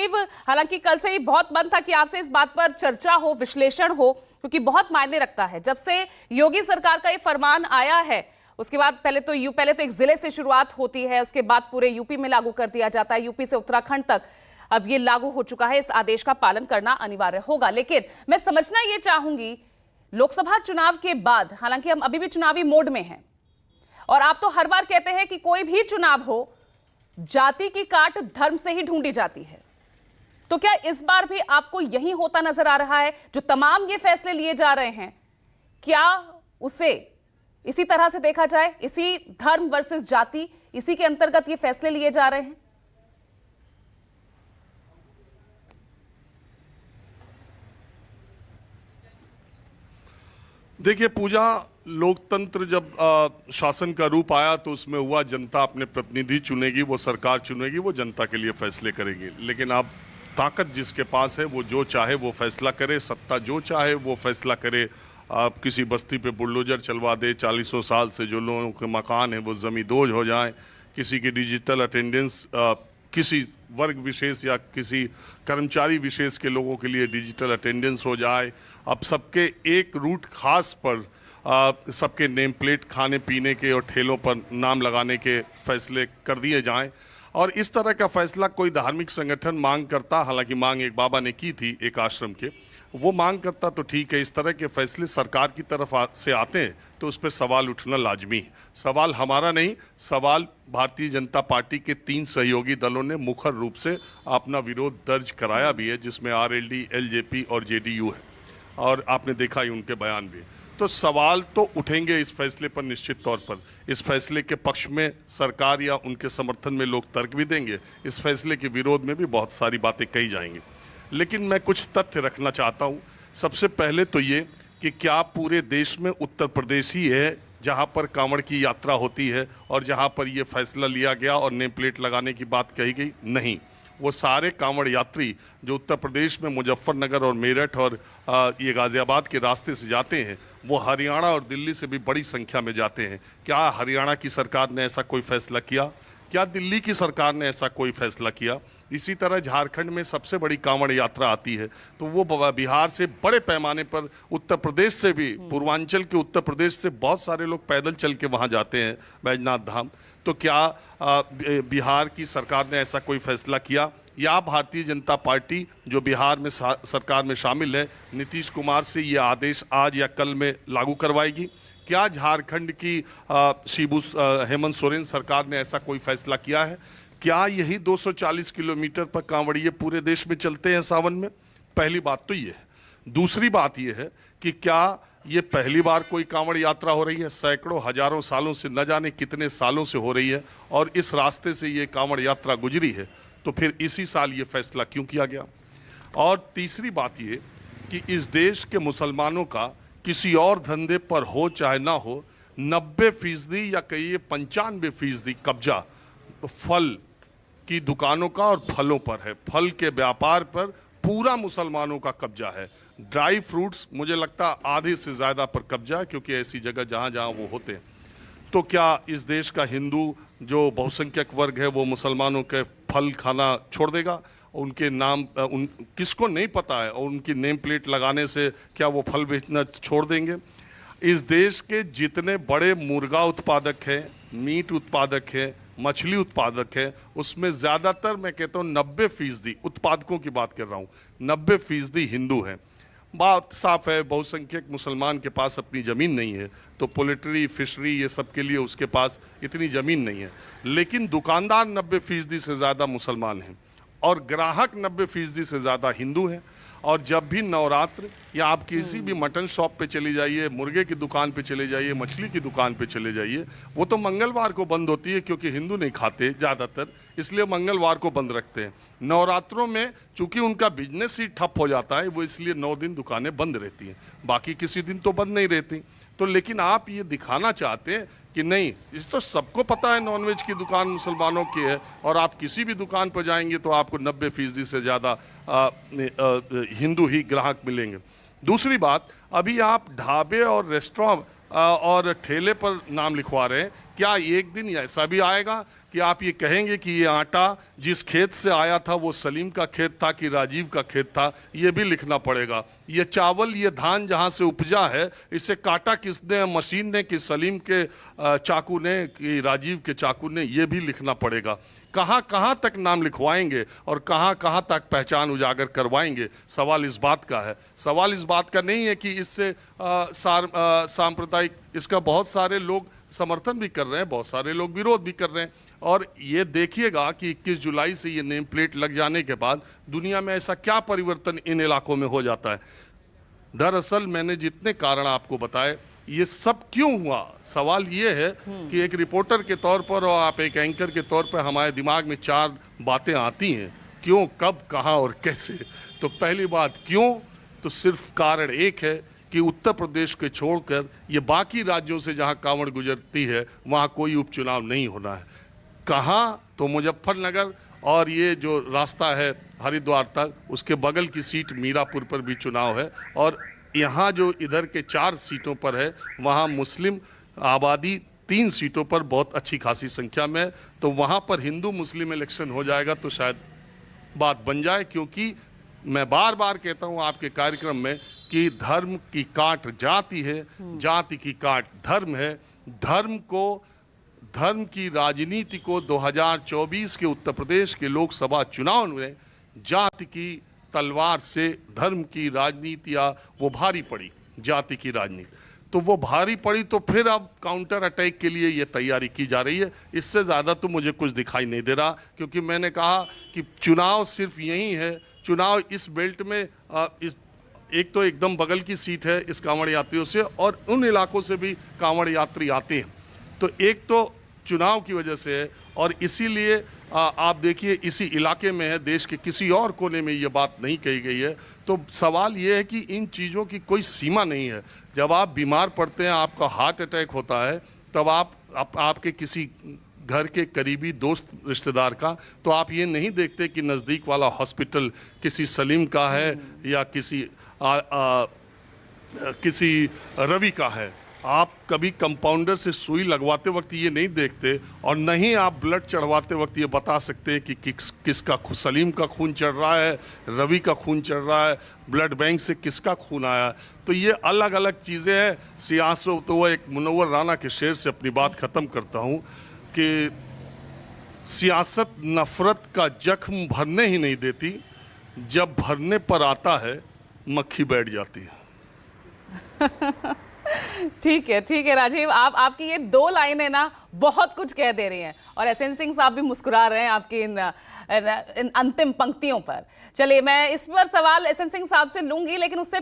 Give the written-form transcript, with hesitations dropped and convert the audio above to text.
राजीव, हालांकि कल से ही बहुत मन था कि आपसे इस बात पर चर्चा हो, विश्लेषण हो, क्योंकि बहुत मायने रखता है। जब से योगी सरकार का ये फरमान आया है, उसके बाद पहले तो एक जिले से शुरुआत होती है, उसके बाद पूरे यूपी में लागू कर दिया जाता है, यूपी से उत्तराखंड तक अब ये लागू हो चुका है। इस आदेश का पालन करना अनिवार्य होगा। लेकिन मैं समझना ये चाहूंगी, लोकसभा चुनाव के बाद, हालांकि हम अभी भी चुनावी मोड में हैं, और आप तो हर बार कहते हैं कि कोई भी चुनाव हो, जाति की काट धर्म से ही ढूंढी जाती है, तो क्या इस बार भी आपको यही होता नजर आ रहा है? जो तमाम ये फैसले लिए जा रहे हैं, क्या उसे इसी तरह से देखा जाए, इसी धर्म वर्सेस जाति, इसी के अंतर्गत ये फैसले लिए जा रहे हैं? देखिए पूजा, लोकतंत्र जब शासन का रूप आया तो उसमें हुआ जनता अपने प्रतिनिधि चुनेगी, वो सरकार चुनेगी, वो जनता के लिए फैसले करेगी। लेकिन अब ताकत जिसके पास है वो जो चाहे वो फैसला करे, सत्ता जो चाहे वो फैसला करे। आप किसी बस्ती पे बुलडोजर चलवा दे, 40 साल से जो लोगों के मकान है वो जमींदोज हो जाए, किसी की डिजिटल अटेंडेंस किसी वर्ग विशेष या किसी कर्मचारी विशेष के लोगों के लिए डिजिटल अटेंडेंस हो जाए। अब सबके एक रूट खास पर सबके नेम प्लेट खाने पीने के और ठेलों पर नाम लगाने के फैसले कर दिए जाएं। और इस तरह का फैसला कोई धार्मिक संगठन मांग करता, हालांकि मांग एक बाबा ने की थी एक आश्रम के, वो मांग करता तो ठीक है। इस तरह के फैसले सरकार की तरफ से आते हैं तो उस पर सवाल उठना लाजमी है। सवाल हमारा नहीं, सवाल भारतीय जनता पार्टी के 3 सहयोगी दलों ने मुखर रूप से अपना विरोध दर्ज कराया भी है, जिसमें आरएलडी, एलजेपी और जेडीयू है, और आपने देखा ही उनके बयान भी। तो सवाल तो उठेंगे इस फैसले पर निश्चित तौर पर। इस फैसले के पक्ष में सरकार या उनके समर्थन में लोग तर्क भी देंगे, इस फैसले के विरोध में भी बहुत सारी बातें कही जाएंगी। लेकिन मैं कुछ तथ्य रखना चाहता हूँ। सबसे पहले तो ये कि क्या पूरे देश में उत्तर प्रदेश ही है जहाँ पर कांवड़ की यात्रा होती है और जहाँ पर ये फैसला लिया गया और नेम प्लेट लगाने की बात कही गई? नहीं, वो सारे कांवड़ यात्री जो उत्तर प्रदेश में मुजफ्फरनगर और मेरठ और ये गाज़ियाबाद के रास्ते से जाते हैं, वो हरियाणा और दिल्ली से भी बड़ी संख्या में जाते हैं। क्या हरियाणा की सरकार ने ऐसा कोई फैसला किया? क्या दिल्ली की सरकार ने ऐसा कोई फैसला किया? इसी तरह झारखंड में सबसे बड़ी कांवड़ यात्रा आती है, तो वो बिहार से बड़े पैमाने पर, उत्तर प्रदेश से भी, पूर्वांचल के उत्तर प्रदेश से बहुत सारे लोग पैदल चल के वहाँ जाते हैं बैजनाथ धाम। तो क्या बिहार की सरकार ने ऐसा कोई फैसला किया? या भारतीय जनता पार्टी जो बिहार में सरकार में शामिल है, नीतीश कुमार से ये आदेश आज या कल में लागू करवाएगी? क्या झारखंड की शिबू हेमंत सोरेन सरकार ने ऐसा कोई फैसला किया है? क्या यही 240 किलोमीटर पर कांवड़िए पूरे देश में चलते हैं सावन में? पहली बात तो ये है। दूसरी बात ये है कि क्या ये पहली बार कोई कांवड़ यात्रा हो रही है? सैकड़ों हजारों सालों से, न जाने कितने सालों से हो रही है, और इस रास्ते से ये कांवड़ यात्रा गुजरी है, तो फिर इसी साल ये फैसला क्यों किया गया? और तीसरी बात ये कि इस देश के मुसलमानों का किसी और धंधे पर हो चाहे ना हो, 90% या कहिए 95% कब्जा फल की दुकानों का और फलों पर है। फल के व्यापार पर पूरा मुसलमानों का कब्जा है। ड्राई फ्रूट्स मुझे लगता आधे से ज़्यादा पर कब्जा है, क्योंकि ऐसी जगह जहाँ जहाँ वो होते हैं। तो क्या इस देश का हिंदू जो बहुसंख्यक वर्ग है वो मुसलमानों के फल खाना छोड़ देगा? उनके नाम किसको नहीं पता है, और उनकी नेम प्लेट लगाने से क्या वो फल बेचना छोड़ देंगे? इस देश के जितने बड़े मुर्गा उत्पादक हैं, मीट उत्पादक हैं, मछली उत्पादक है, उसमें ज़्यादातर, मैं कहता हूँ 90% उत्पादकों की बात कर रहा हूँ, 90% हिंदू हैं। बात साफ है, बहुसंख्यक मुसलमान के पास अपनी ज़मीन नहीं है, तो पोल्ट्री, फिशरी, ये सब के लिए उसके पास इतनी ज़मीन नहीं है। लेकिन दुकानदार 90% से ज़्यादा मुसलमान हैं, और ग्राहक 90% से ज़्यादा हिंदू हैं। और जब भी नवरात्र, या आप किसी भी मटन शॉप पे चली जाइए, मुर्गे की दुकान पे चले जाइए, मछली की दुकान पे चले जाइए, वो तो मंगलवार को बंद होती है, क्योंकि हिंदू नहीं खाते ज़्यादातर, इसलिए मंगलवार को बंद रखते हैं। नवरात्रों में चूंकि उनका बिजनेस ही ठप हो जाता है, वो इसलिए 9 दिन दुकानें बंद रहती हैं, बाकी किसी दिन तो बंद नहीं रहती। तो लेकिन आप ये दिखाना चाहते हैं कि नहीं, इस तो सबको पता है नॉनवेज की दुकान मुसलमानों की है, और आप किसी भी दुकान पर जाएंगे तो आपको 90% से ज़्यादा हिंदू ही ग्राहक मिलेंगे। दूसरी बात, अभी आप ढाबे और रेस्टोरेंट और ठेले पर नाम लिखवा रहे हैं, क्या एक दिन ऐसा भी आएगा कि आप ये कहेंगे कि ये आटा जिस खेत से आया था वो सलीम का खेत था कि राजीव का खेत था? ये भी लिखना पड़ेगा। ये चावल, ये धान जहाँ से उपजा है, इसे काटा किसने, मशीन ने कि सलीम के चाकू ने कि राजीव के चाकू ने? ये भी लिखना पड़ेगा। कहाँ कहाँ तक नाम लिखवाएंगे और कहाँ कहाँ तक पहचान उजागर करवाएंगे? सवाल इस बात का है। सवाल इस बात का नहीं है कि इससे सांप्रदायिक, इसका बहुत सारे लोग समर्थन भी कर रहे हैं, बहुत सारे लोग विरोध भी कर रहे हैं। और ये देखिएगा कि 21 जुलाई से ये नेम प्लेट लग जाने के बाद दुनिया में ऐसा क्या परिवर्तन इन इलाकों में हो जाता है। दरअसल मैंने जितने कारण आपको बताए, ये सब क्यों हुआ, सवाल ये है कि एक रिपोर्टर के तौर पर और आप एक एंकर के तौर पर हमारे दिमाग में 4 बातें आती हैं, क्यों, कब, कहाँ और कैसे। तो पहली बात क्यों, तो सिर्फ कारण एक है कि उत्तर प्रदेश के छोड़कर ये बाकी राज्यों से जहाँ कांवड़ गुजरती है वहाँ कोई उपचुनाव नहीं होना है। कहाँ, तो मुजफ्फरनगर और ये जो रास्ता है हरिद्वार तक, उसके बगल की सीट मीरापुर पर भी चुनाव है। और यहाँ जो इधर के 4 सीटों पर है वहाँ मुस्लिम आबादी 3 सीटों पर बहुत अच्छी खासी संख्या में है। तो वहाँ पर हिंदू मुस्लिम इलेक्शन हो जाएगा तो शायद बात बन जाए। क्योंकि मैं बार बार कहता हूँ आपके कार्यक्रम में कि धर्म की काट जाति है, जाति की काट धर्म है। धर्म की राजनीति को 2024 के उत्तर प्रदेश के लोकसभा चुनाव में जाति की तलवार से धर्म की राजनीतियाँ वो भारी पड़ी, जाति की राजनीति तो वो भारी पड़ी। तो फिर अब काउंटर अटैक के लिए ये तैयारी की जा रही है। इससे ज़्यादा तो मुझे कुछ दिखाई नहीं दे रहा, क्योंकि मैंने कहा कि चुनाव सिर्फ यही है। चुनाव इस बेल्ट में एक तो एकदम बगल की सीट है इस कांवड़ यात्रियों से, और उन इलाकों से भी कांवड़ यात्री आते हैं। तो एक तो चुनाव की वजह से है, और इसीलिए आप देखिए इसी इलाके में है, देश के किसी और कोने में ये बात नहीं कही गई है। तो सवाल ये है कि इन चीज़ों की कोई सीमा नहीं है। जब आप बीमार पड़ते हैं, आपका हार्ट अटैक होता है, तब आपके किसी घर के करीबी दोस्त रिश्तेदार का, तो आप ये नहीं देखते कि नज़दीक वाला हॉस्पिटल किसी सलीम का है या किसी रवि का है। आप कभी कंपाउंडर से सुई लगवाते वक्त ये नहीं देखते, और नहीं आप ब्लड चढ़वाते वक्त ये बता सकते कि किसका सलीम का खून चढ़ रहा है, रवि का खून चढ़ रहा है, ब्लड बैंक से किसका खून आया। तो ये अलग अलग चीज़ें हैं। सियासत, तो वो एक मुनव्वर राना के शेर से अपनी बात ख़त्म करता हूँ कि सियासत नफ़रत का जख्म भरने ही नहीं देती, जब भरने पर आता है मक्खी बैठ जाती है। ठीक है राजीव, आपकी ये 2 लाइनें ना बहुत कुछ कह दे रही हैं, और एसएन सिंह साहब भी मुस्कुरा रहे हैं आपकी इन अंतिम पंक्तियों पर। चलिए मैं इस पर सवाल एसएन सिंह साहब से लूंगी, लेकिन उससे